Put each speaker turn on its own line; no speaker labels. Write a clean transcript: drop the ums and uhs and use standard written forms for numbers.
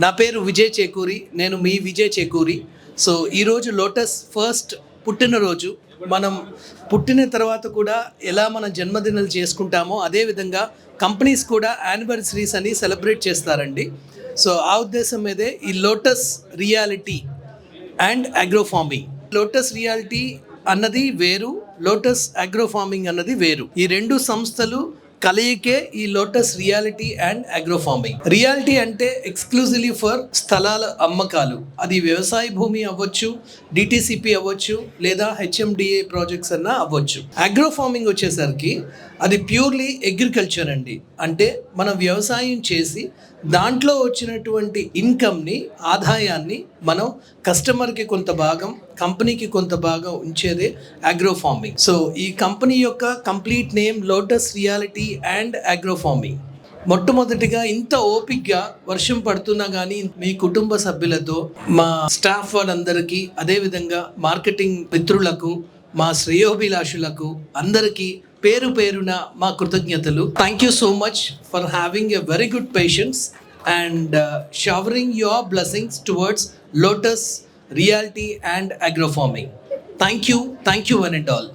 నా పేరు విజయ్ చేకూరి. నేను మీ విజయ్ చేకూరి. సో ఈరోజు లోటస్ ఫస్ట్ పుట్టినరోజు. మనం పుట్టిన తర్వాత కూడా ఎలా మనం జన్మదినాలు చేసుకుంటామో అదేవిధంగా కంపెనీస్ కూడా యానివర్సరీస్ అని సెలబ్రేట్ చేస్తారండి. సో ఆ ఉద్దేశం మీదే ఈ lotus reality and agro farming. Lotus reality అన్నది వేరు, లోటస్ అగ్రో ఫార్మింగ్ అన్నది వేరు. ఈ రెండు సంస్థలు కలయికే ఈ lotus reality and agro farming. Reality అంటే ఎక్స్క్లూజివ్లీ ఫర్ స్థలాల అమ్మకాలు. అది వ్యవసాయ భూమి అవ్వచ్చు, డిటిసిపి అవ్వచ్చు, లేదా హెచ్ఎండిఏ ప్రాజెక్ట్స్ అన్నా అవ్వచ్చు. అగ్రో ఫార్మింగ్ వచ్చేసరికి అది ప్యూర్లీ అగ్రికల్చర్ అండి. అంటే మనం వ్యవసాయం చేసి దాంట్లో వచ్చినటువంటి ఇన్కమ్ని, ఆదాయాన్ని మనం కస్టమర్కి కొంత భాగం, కంపెనీకి కొంత భాగం ఉంచేదే అగ్రో ఫార్మింగ్. సో ఈ కంపెనీ యొక్క complete name lotus reality and agro farming. మొట్టమొదటిగా ఇంత ఓపిక్గా వర్షం పడుతున్నా కానీ మీ కుటుంబ సభ్యులతో, మా స్టాఫ్ వాళ్ళందరికీ, అదేవిధంగా మార్కెటింగ్ మిత్రులకు, మా శ్రేయోభిలాషులకు అందరికీ పేరు పేరున మా కృతజ్ఞతలు. Thank you so much for having a very good patience and showering your blessings towards lotus reality and agro farming. Thank you one and all.